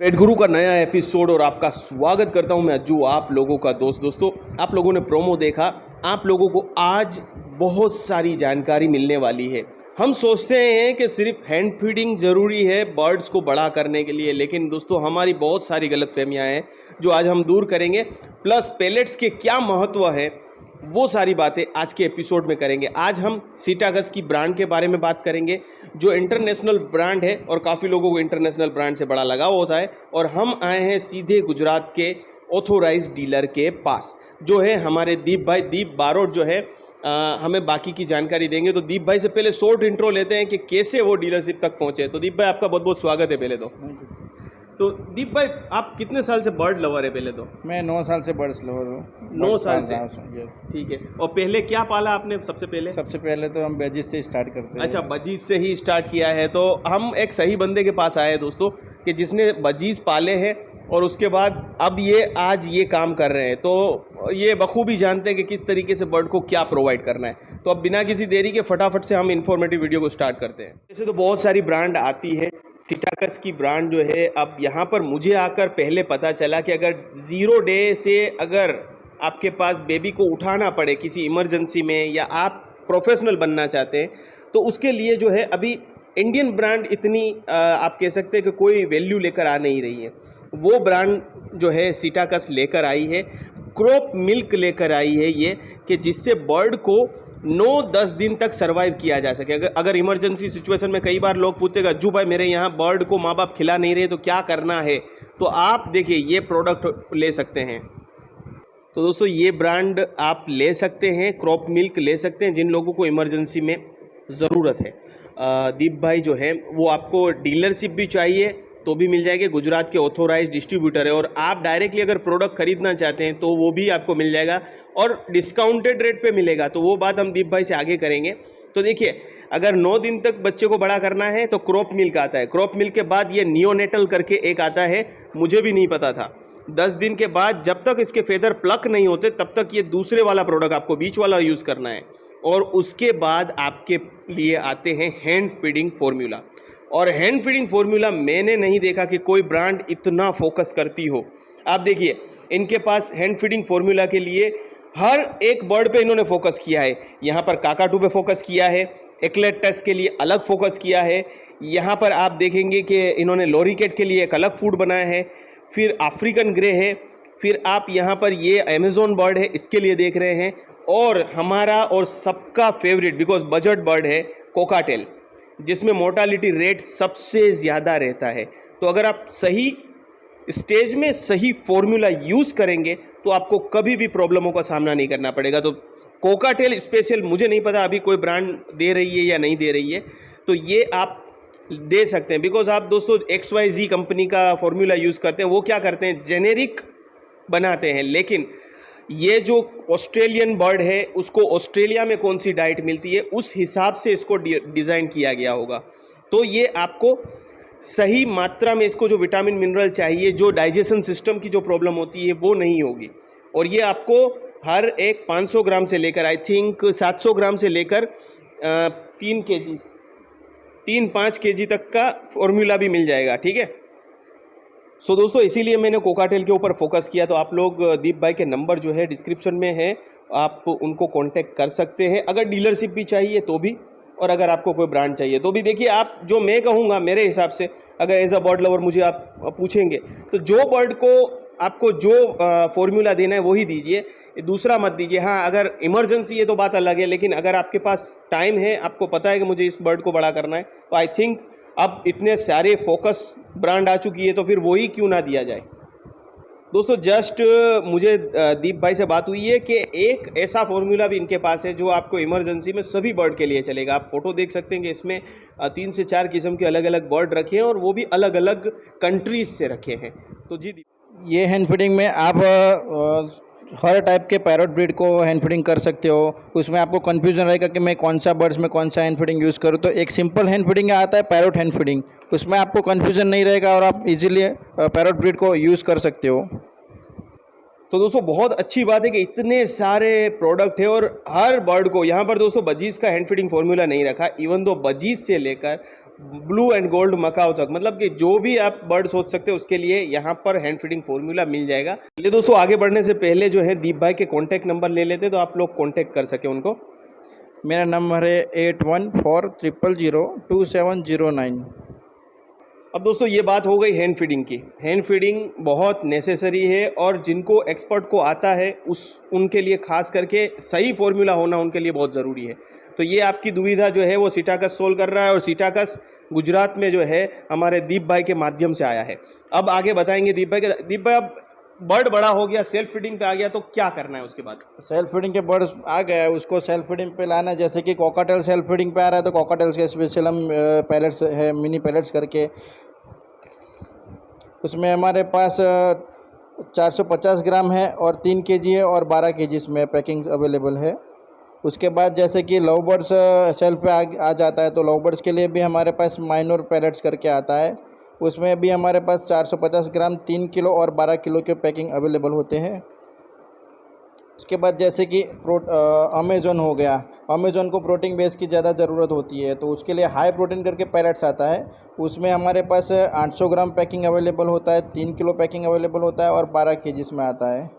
पेट गुरु का नया एपिसोड और आपका स्वागत करता हूं मैं अज्जू, आप लोगों का दोस्त। दोस्तों, आप लोगों ने प्रोमो देखा, आप लोगों को आज बहुत सारी जानकारी मिलने वाली है। हम सोचते हैं कि सिर्फ हैंड फीडिंग ज़रूरी है बर्ड्स को बड़ा करने के लिए, लेकिन दोस्तों हमारी बहुत सारी गलतफहमियां हैं जो आज हम दूर करेंगे। प्लस पेलेट्स के क्या महत्व है वो सारी बातें आज के एपिसोड में करेंगे। आज हम सीटागस की ब्रांड के बारे में बात करेंगे जो इंटरनेशनल ब्रांड है और काफ़ी लोगों को इंटरनेशनल ब्रांड से बड़ा लगाव होता है। और हम आए हैं सीधे गुजरात के ऑथोराइज्ड डीलर के पास, जो है हमारे दीप भाई, दीप बारोट जो है हमें बाकी की जानकारी देंगे। तो दीप भाई से पहले शॉर्ट इंट्रो लेते हैं कि कैसे वो डीलरशिप तक पहुँचे। तो दीप भाई, आपका बहुत बहुत स्वागत है पहले तो दीप भाई, आप कितने साल से बर्ड लवर है? पहले तो मैं 9 साल से बर्ड्स लवर हूँ। 9 साल से? यस, ठीक है। और पहले क्या पाला आपने सबसे पहले? सबसे पहले तो हम बेजिस से स्टार्ट करते हैं। अच्छा, बजीज से ही स्टार्ट किया है। तो हम एक सही बंदे के पास आए हैं दोस्तों कि जिसने बजीज पाले हैं और उसके बाद अब ये आज ये काम कर रहे हैं। तो ये बखूबी जानते हैं कि किस तरीके से बर्ड को क्या प्रोवाइड करना है। तो अब बिना किसी देरी के फटाफट से हम इन्फॉर्मेटिव वीडियो को स्टार्ट करते हैं। जैसे तो बहुत सारी ब्रांड आती है, सीटागस की ब्रांड जो है, अब यहाँ पर मुझे आकर पहले पता चला कि अगर 0 डे से अगर आपके पास बेबी को उठाना पड़े किसी इमरजेंसी में, या आप प्रोफेशनल बनना चाहते हैं, तो उसके लिए जो है अभी इंडियन ब्रांड इतनी आप कह सकते हैं कि कोई वैल्यू लेकर आ नहीं रही है। वो ब्रांड जो है सीटागस लेकर आई है, क्रॉप मिल्क लेकर आई है ये, कि जिससे बर्ड को 9-10 दिन तक सर्वाइव किया जा सके। अगर इमरजेंसी सिचुएशन में कई बार लोग पूछते हैं अज्जू भाई मेरे यहाँ बर्ड को माँ बाप खिला नहीं रहे तो क्या करना है, तो आप देखिए ये प्रोडक्ट ले सकते हैं। तो दोस्तों ये ब्रांड आप ले सकते हैं, क्रॉप मिल्क ले सकते हैं जिन लोगों को इमरजेंसी में ज़रूरत है। दीप भाई जो है वो आपको डीलरशिप भी चाहिए तो भी मिल जाएगी, गुजरात के ऑथोराइज्ड डिस्ट्रीब्यूटर है। और आप डायरेक्टली अगर प्रोडक्ट खरीदना चाहते हैं तो वो भी आपको मिल जाएगा और डिस्काउंटेड रेट पे मिलेगा। तो वो बात हम दीप भाई से आगे करेंगे। तो देखिए, अगर 9 दिन तक बच्चे को बड़ा करना है तो क्रॉप मिल्क आता है। क्रॉप मिल्क के बाद ये नियोनेटल करके एक आता है, मुझे भी नहीं पता था। 10 दिन के बाद जब तक इसके फेदर प्लक नहीं होते तब तक ये दूसरे वाला प्रोडक्ट आपको बीच वाला यूज़ करना है। और उसके बाद आपके लिए आते हैं हैंड फीडिंग फॉर्मूला। और हैंड फीडिंग फॉर्मूला मैंने नहीं देखा कि कोई ब्रांड इतना फोकस करती हो। आप देखिए, इनके पास हैंड फीडिंग फॉर्मूला के लिए हर एक बर्ड पे इन्होंने फोकस किया है। यहाँ पर काकाटू पे फोकस किया है, एक्लेटस के लिए अलग फोकस किया है। यहाँ पर आप देखेंगे कि इन्होंने लॉरीकेट के लिए एक अलग फूड बनाया है, फिर अफ्रीकन ग्रे है, फिर आप यहाँ पर ये अमेजोन बर्ड है इसके लिए देख रहे हैं, और हमारा और सबका फेवरेट बिकॉज बजट बर्ड है कोकाटेल, जिसमें मोर्टालिटी रेट सबसे ज़्यादा रहता है। तो अगर आप सही स्टेज में सही फॉर्मूला यूज़ करेंगे तो आपको कभी भी प्रॉब्लमों का सामना नहीं करना पड़ेगा। तो कोकाटेल स्पेशल, मुझे नहीं पता अभी कोई ब्रांड दे रही है या नहीं दे रही है, तो ये आप दे सकते हैं। बिकॉज आप दोस्तों XYZ कंपनी का फॉर्मूला यूज़ करते हैं, वो क्या करते हैं जेनेरिक बनाते हैं, लेकिन ये जो ऑस्ट्रेलियन बर्ड है उसको ऑस्ट्रेलिया में कौन सी डाइट मिलती है उस हिसाब से इसको डिज़ाइन किया गया होगा। तो ये आपको सही मात्रा में इसको जो विटामिन मिनरल चाहिए, जो डाइजेशन सिस्टम की जो प्रॉब्लम होती है वो नहीं होगी। और ये आपको हर एक 500 ग्राम से लेकर आई थिंक 700 ग्राम से लेकर 3-5 kg तक का फॉर्मूला भी मिल जाएगा। ठीक है। सो दोस्तों, इसीलिए मैंने कोकाटेल के ऊपर फोकस किया। तो आप लोग दीप भाई के नंबर जो है डिस्क्रिप्शन में है, आप उनको कांटेक्ट कर सकते हैं अगर डीलरशिप भी चाहिए तो भी, और अगर आपको कोई ब्रांड चाहिए तो भी। देखिए, आप जो मैं कहूँगा मेरे हिसाब से, अगर एज अ बर्ड लवर मुझे आप पूछेंगे तो जो बर्ड को आपको जो फॉर्मूला देना है वही दीजिए, दूसरा मत दीजिए। हाँ, अगर इमरजेंसी है तो बात अलग है, लेकिन अगर आपके पास टाइम है, आपको पता है कि मुझे इस बर्ड को बड़ा करना है, तो आई थिंक अब इतने सारे फोकस ब्रांड आ चुकी है तो फिर वही क्यों ना दिया जाए। दोस्तों, जस्ट मुझे दीप भाई से बात हुई है कि एक ऐसा फॉर्मूला भी इनके पास है जो आपको इमरजेंसी में सभी बर्ड के लिए चलेगा। आप फोटो देख सकते हैं कि इसमें 3 से 4 किस्म के अलग अलग बर्ड रखे हैं और वो भी अलग अलग कंट्रीज से रखे हैं। तो जी, ये हैंड फीडिंग में आप हर टाइप के पैरोट ब्रीड को हैंड फीडिंग कर सकते हो। उसमें आपको कन्फ्यूजन रहेगा कि मैं कौन सा बर्ड्स में कौन सा हैंड फीडिंग यूज़ करूँ, तो एक सिंपल हैंड फीडिंग आता है पैरोट हैंड फीडिंग, उसमें आपको कन्फ्यूजन नहीं रहेगा और आप इजीली पैरोट ब्रीड को यूज़ कर सकते हो। तो दोस्तों बहुत अच्छी बात है कि इतने सारे प्रोडक्ट है और हर बर्ड को यहाँ पर दोस्तों बजीज का हैंड फीडिंग फॉर्मूला नहीं रखा, इवन दो बजीज से लेकर ब्लू एंड गोल्ड मकाओ तक, मतलब कि जो भी आप बर्ड सोच सकते हैं उसके लिए यहाँ पर हैंड फीडिंग फॉर्मूला मिल जाएगा। चलिए दोस्तों, आगे बढ़ने से पहले जो है दीप भाई के कॉन्टैक्ट नंबर ले लेते तो आप लोग कॉन्टैक्ट कर सके उनको। मेरा नंबर है 8140002709। अब दोस्तों ये बात हो गई हैंड फीडिंग की। हैंड फीडिंग बहुत नेसेसरी है और जिनको एक्सपर्ट को आता है उनके लिए खास करके सही फॉर्मूला होना उनके लिए बहुत ज़रूरी है। तो ये आपकी दुविधा जो है वो सीटाकस सोल्व कर रहा है और सीटाकस गुजरात में जो है हमारे दीप भाई के माध्यम से आया है। अब आगे बताएंगे दीप भाई अब बर्ड बड़ा हो गया, सेल्फ फीडिंग पे आ गया, तो क्या करना है उसके बाद? सेल्फ फीडिंग के बर्ड्स आ गया है, उसको सेल्फ फीडिंग पे लाना है। जैसे कि कॉकाटेल सेल्फ फीडिंग पे आ रहा है तो कॉकाटेल्स के स्पेशल हम पैलेट्स है, मिनी पैलेट्स करके, उसमें हमारे पास 450 ग्राम है और 3 केजी है और 12 केजी इसमें पैकिंग्स अवेलेबल है। उसके बाद जैसे कि लव बर्ड्स सेल्फ पे आ जाता है तो लव बर्ड्स के लिए भी हमारे पास माइनर पैलेट्स करके आता है, उसमें भी हमारे पास 450 ग्राम 3 किलो और 12 किलो के पैकिंग अवेलेबल होते हैं। उसके बाद जैसे कि अमेज़न हो गया, अमेज़न को प्रोटीन बेस की ज़्यादा ज़रूरत होती है तो उसके लिए हाई प्रोटीन करके पैलेट्स आता है, उसमें हमारे पास 800 ग्राम पैकिंग अवेलेबल होता है, 3 किलो पैकिंग अवेलेबल होता है और 12 केजी में आता है।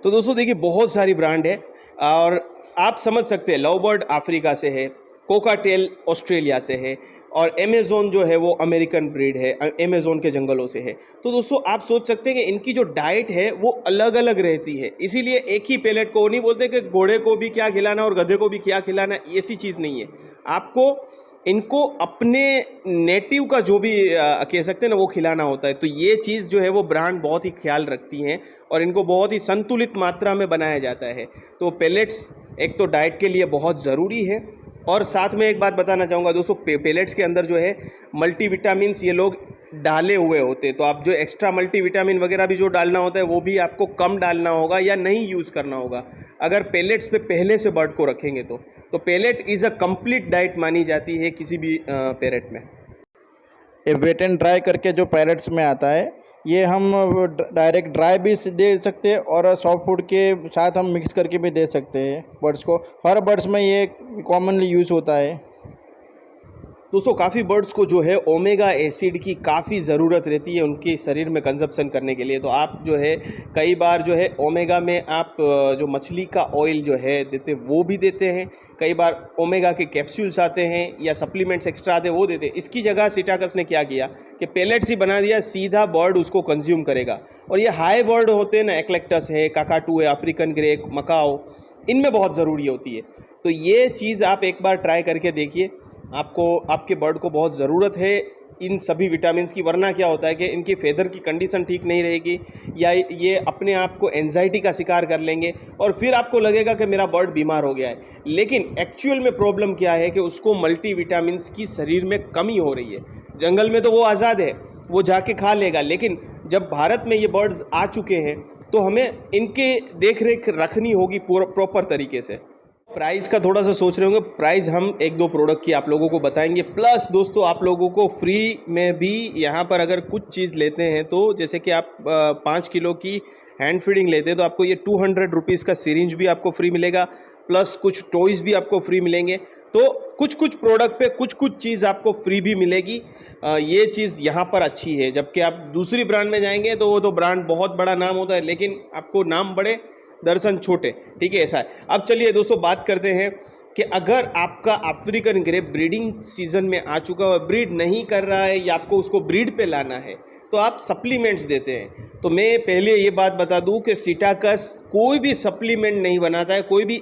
तो दोस्तों देखिए, बहुत सारी ब्रांड है और आप समझ सकते हैं लव बर्ड अफ्रीका से है, कोकाटेल ऑस्ट्रेलिया से है और अमेज़न जो है वो अमेरिकन ब्रीड है, अमेज़न के जंगलों से है। तो दोस्तों आप सोच सकते हैं कि इनकी जो डाइट है वो अलग अलग रहती है, इसीलिए एक ही पेलेट को नहीं बोलते कि घोड़े को भी क्या खिलाना और गधे को भी क्या खिलाना, ऐसी चीज़ नहीं है। आपको इनको अपने नेटिव का जो भी कह सकते हैं ना वो खिलाना होता है। तो ये चीज़ जो है वो ब्रांड बहुत ही ख्याल रखती हैं और इनको बहुत ही संतुलित मात्रा में बनाया जाता है। तो पेलेट्स एक तो डाइट के लिए बहुत ज़रूरी है और साथ में एक बात बताना चाहूँगा दोस्तों, पेलेट्स के अंदर जो है मल्टीविटामिन्स ये लोग डाले हुए होते हैं। तो आप जो एक्स्ट्रा मल्टीविटामिन वगैरह भी जो डालना होता है वो भी आपको कम डालना होगा या नहीं यूज़ करना होगा अगर पेलेट्स पे पहले से बर्ड को रखेंगे तो pellet is a complete diet मानी जाती है किसी भी पेलेट में। ये वेट एंड ड्राई करके जो पैलेट्स में आता है ये हम डायरेक्ट ड्राई भी दे सकते हैं और सॉफ्ट फूड के साथ हम मिक्स करके भी दे सकते हैं बर्ड्स को। हर बर्ड्स में ये कॉमनली यूज़ होता है। दोस्तों काफ़ी बर्ड्स को जो है ओमेगा एसिड की काफ़ी ज़रूरत रहती है उनके शरीर में कंजप्शन करने के लिए। तो आप जो है कई बार जो है ओमेगा में आप जो मछली का ऑयल जो है देते हैं वो भी देते हैं, कई बार ओमेगा के कैप्सूल्स आते हैं या सप्लीमेंट्स एक्स्ट्रा आते हैं वो देते हैं। इसकी जगह सीटाकस ने क्या किया कि पेलेट्स ही बना दिया, सीधा बर्ड उसको कंज्यूम करेगा। और ये हाई बर्ड होते हैं ना, एक्लेक्टस है, काकाटू है, अफ्रीकन ग्रे, मकाओ, इनमें बहुत ज़रूरी होती है। तो ये चीज़ आप एक बार ट्राई करके देखिए, आपको आपके बर्ड को बहुत ज़रूरत है इन सभी विटामिन्स की। वरना क्या होता है कि इनकी फेदर की कंडीशन ठीक नहीं रहेगी या ये अपने आप को एंजाइटी का शिकार कर लेंगे और फिर आपको लगेगा कि मेरा बर्ड बीमार हो गया है, लेकिन एक्चुअल में प्रॉब्लम क्या है कि उसको मल्टीविटामिन्स की शरीर में कमी हो रही है। जंगल में तो वो आज़ाद है, वो जाके खा लेगा, लेकिन जब भारत में ये बर्ड्स आ चुके हैं तो हमें इनके देख रेख रखनी होगी प्रॉपर तरीके से। प्राइस का थोड़ा सा सोच रहे होंगे, प्राइस हम एक दो प्रोडक्ट की आप लोगों को बताएंगे, प्लस दोस्तों आप लोगों को फ्री में भी यहाँ पर अगर कुछ चीज़ लेते हैं तो जैसे कि आप 5 किलो की हैंड फीडिंग लेते हैं तो आपको ये 200 रुपीज़ का सिरिंज भी आपको फ्री मिलेगा, प्लस कुछ टॉयज़ भी आपको फ्री मिलेंगे। तो कुछ कुछ प्रोडक्ट पे कुछ कुछ चीज़ आपको फ्री भी मिलेगी। ये चीज़ यहाँ पर अच्छी है। जबकि आप दूसरी ब्रांड में जाएंगे तो वो तो ब्रांड बहुत बड़ा नाम होता है, लेकिन आपको नाम बड़े दर्शन छोटे, ठीक है, ऐसा है। अब चलिए दोस्तों बात करते हैं कि अगर आपका अफ्रीकन ग्रे ब्रीडिंग सीजन में आ चुका है, ब्रीड नहीं कर रहा है या आपको उसको ब्रीड पे लाना है तो आप सप्लीमेंट्स देते हैं। तो मैं पहले ये बात बता दूं कि सीटाकस कोई भी सप्लीमेंट नहीं बनाता है, कोई भी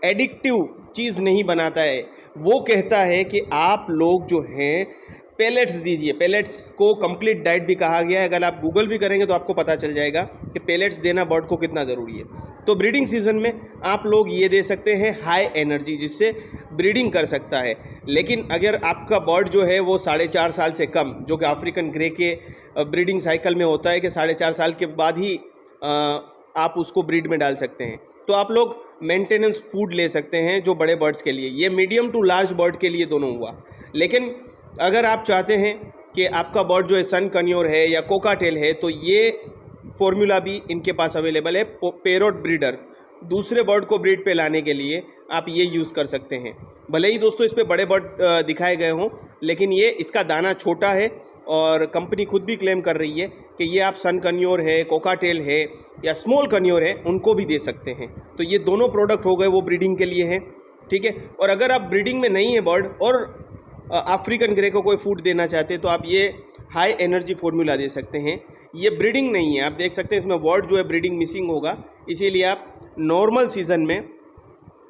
एडिक्टिव चीज़ नहीं बनाता है। वो कहता है कि आप लोग जो हैं पेलेट्स दीजिए। पेलेट्स को कंप्लीट डाइट भी कहा गया है, अगर आप गूगल भी करेंगे तो आपको पता चल जाएगा कि पेलेट्स देना बर्ड को कितना ज़रूरी है। तो ब्रीडिंग सीजन में आप लोग ये दे सकते हैं हाई एनर्जी, जिससे ब्रीडिंग कर सकता है। लेकिन अगर आपका बर्ड जो है वो 4.5 साल से कम, जो कि अफ्रीकन ग्रे के ब्रीडिंग साइकिल में होता है कि 4.5 साल के बाद ही आप उसको ब्रीड में डाल सकते हैं, तो आप लोग मेंटेनेंस फूड ले सकते हैं जो बड़े बर्ड्स के लिए। ये मीडियम टू लार्ज बर्ड के लिए दोनों हुआ। लेकिन अगर आप चाहते हैं कि आपका बर्ड जो है सन कन्योर है या कोकाटेल है तो ये फॉर्मूला भी इनके पास अवेलेबल है। पैरोट ब्रीडर दूसरे बर्ड को ब्रीड पे लाने के लिए आप ये यूज़ कर सकते हैं। भले ही दोस्तों इस पे बड़े बर्ड दिखाए गए हों, लेकिन ये इसका दाना छोटा है और कंपनी खुद भी क्लेम कर रही है कि ये आप सन कन्योर है, कोकाटेल है या स्मॉल कन्योर है, उनको भी दे सकते हैं। तो ये दोनों प्रोडक्ट हो गए वो ब्रीडिंग के लिए हैं, ठीक है। और अगर आप ब्रीडिंग में नहीं है बर्ड और अफ्रीकन ग्रे को कोई फूड देना चाहते हैं तो आप ये हाई एनर्जी फार्मूला दे सकते हैं। ये ब्रीडिंग नहीं है, आप देख सकते हैं इसमें वर्ड जो है ब्रीडिंग मिसिंग होगा, इसीलिए आप नॉर्मल सीज़न में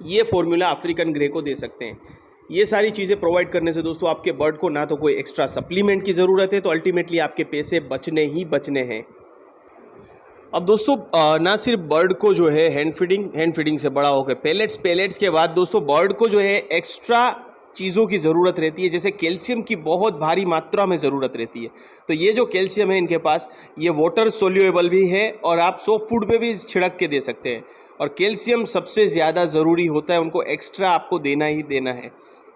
ये फार्मूला अफ्रीकन ग्रे को दे सकते हैं। ये सारी चीज़ें प्रोवाइड करने से दोस्तों आपके बर्ड को ना तो कोई एक्स्ट्रा सप्लीमेंट की ज़रूरत है, तो अल्टीमेटली आपके पैसे बचने ही बचने हैं। अब दोस्तों ना सिर्फ बर्ड को जो है हैंड फीडिंग से बड़ा हो गया, पेलेट्स के बाद दोस्तों बर्ड को जो है एक्स्ट्रा चीज़ों की ज़रूरत रहती है, जैसे कैल्शियम की बहुत भारी मात्रा में ज़रूरत रहती है। तो ये जो कैल्शियम है इनके पास, ये वाटर सोल्यूएबल भी है और आप सॉफ्ट फूड पे भी छिड़क के दे सकते हैं। और कैल्शियम सबसे ज़्यादा ज़रूरी होता है, उनको एक्स्ट्रा आपको देना ही देना है,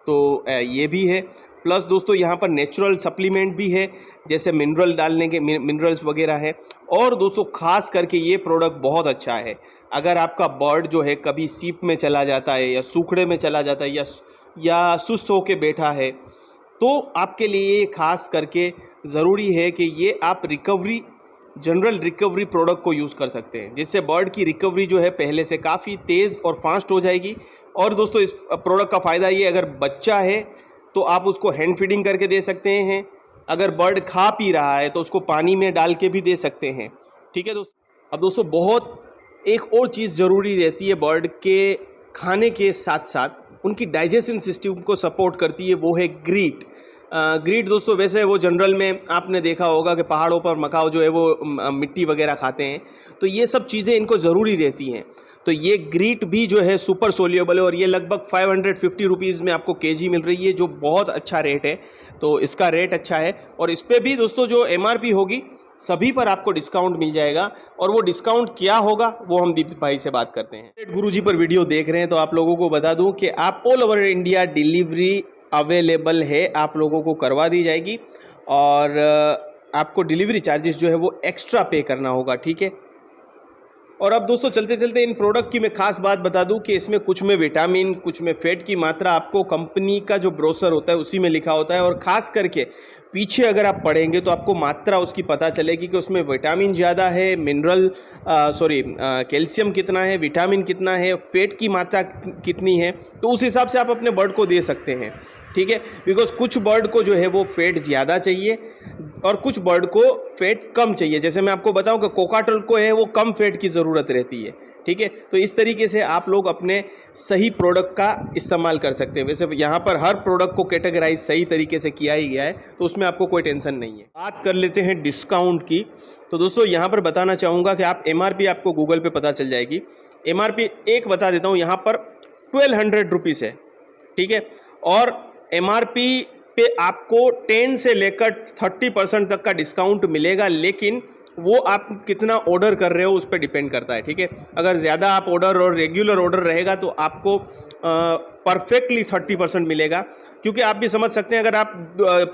तो ये भी है। प्लस दोस्तों यहाँ पर नेचुरल सप्लीमेंट भी है, जैसे मिनरल डालने के मिनरल्स वगैरह हैं। और दोस्तों ख़ास करके ये प्रोडक्ट बहुत अच्छा है, अगर आपका बर्ड जो है कभी सीप में चला जाता है या सूखड़े में चला जाता है या सुस्त होकर बैठा है, तो आपके लिए ख़ास करके ज़रूरी है कि ये आप जनरल रिकवरी प्रोडक्ट को यूज़ कर सकते हैं, जिससे बर्ड की रिकवरी जो है पहले से काफ़ी तेज़ और फास्ट हो जाएगी। और दोस्तों इस प्रोडक्ट का फ़ायदा ये, अगर बच्चा है तो आप उसको हैंड फीडिंग करके दे सकते हैं, अगर बर्ड खा पी रहा है तो उसको पानी में डाल के भी दे सकते हैं, ठीक है दोस्तों। अब दोस्तों बहुत एक और चीज़ ज़रूरी रहती है बर्ड के खाने के साथ साथ, उनकी डाइजेशन सिस्टम को सपोर्ट करती है, वो है ग्रीट। ग्रीट दोस्तों वैसे वो जनरल में आपने देखा होगा कि पहाड़ों पर मकाओ जो है वो मिट्टी वगैरह खाते हैं, तो ये सब चीज़ें इनको ज़रूरी रहती हैं। तो ये ग्रीट भी जो है सुपर सोल्यूएबल है और ये लगभग 550 रुपीज़ में आपको केजी मिल रही है, जो बहुत अच्छा रेट है। तो इसका रेट अच्छा है और इस पर भी दोस्तों जो MRP होगी सभी पर आपको डिस्काउंट मिल जाएगा। और वो डिस्काउंट क्या होगा वो हम दीप भाई से बात करते हैं। गुरुजी पर वीडियो देख रहे हैं तो आप लोगों को बता दूं कि आप all over India delivery available है, आप लोगों को करवा दी जाएगी और आपको डिलीवरी चार्जेस जो है वो एक्स्ट्रा पे करना होगा, ठीक है। और अब दोस्तों चलते चलते इन प्रोडक्ट की मैं खास बात बता दूं कि इसमें कुछ में विटामिन, कुछ में फैट की मात्रा आपको कंपनी का जो ब्रोशर होता है उसी में लिखा होता है। और ख़ास करके पीछे अगर आप पढ़ेंगे तो आपको मात्रा उसकी पता चलेगी कि उसमें विटामिन ज़्यादा है, कैल्शियम कितना है, विटामिन कितना है, फैट की मात्रा कितनी है, तो उस हिसाब से आप अपने बर्ड को दे सकते हैं, ठीक है। बिकॉज़ कुछ बर्ड को जो है वो फैट ज़्यादा चाहिए और कुछ बर्ड को फैट कम चाहिए। जैसे मैं आपको बताऊं कि कोकाटेल को है वो कम फैट की ज़रूरत रहती है, ठीक है। तो इस तरीके से आप लोग अपने सही प्रोडक्ट का इस्तेमाल कर सकते हैं। वैसे यहाँ पर हर प्रोडक्ट को कैटेगराइज सही तरीके से किया ही गया है, तो उसमें आपको कोई टेंशन नहीं है। बात कर लेते हैं डिस्काउंट की। तो दोस्तों यहाँ पर बताना चाहूँगा कि आप MRP आपको गूगल पे पता चल जाएगी। MRP एक बता देता हूँ, यहाँ पर 1200 रुपीज़ है, ठीक है। और MRP पे आपको 10 से लेकर 30% तक का डिस्काउंट मिलेगा, लेकिन वो आप कितना ऑर्डर कर रहे हो उस पर डिपेंड करता है, ठीक है। अगर ज़्यादा आप ऑर्डर और रेगुलर ऑर्डर रहेगा तो आपको परफेक्टली 30% मिलेगा, क्योंकि आप भी समझ सकते हैं अगर आप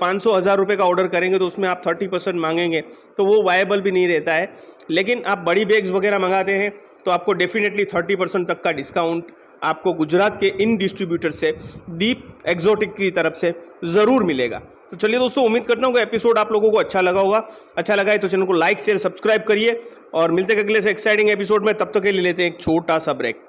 500-1000 रुपये का ऑर्डर करेंगे तो उसमें आप 30% मांगेंगे तो वो वायबल भी नहीं रहता है। लेकिन आप बड़ी बैग्स वगैरह मंगाते हैं तो आपको डेफिनेटली 30% तक का डिस्काउंट आपको गुजरात के इन डिस्ट्रीब्यूटर से दीप एक्सोटिक की तरफ से ज़रूर मिलेगा। तो चलिए दोस्तों, उम्मीद करता हूँ कि एपिसोड आप लोगों को अच्छा लगा होगा। अच्छा लगा है तो चैनल को लाइक शेयर सब्सक्राइब करिए और मिलते हैं अगले से एक्साइटिंग एपिसोड में। तब तक के लिए लेते हैं एक छोटा सा ब्रेक।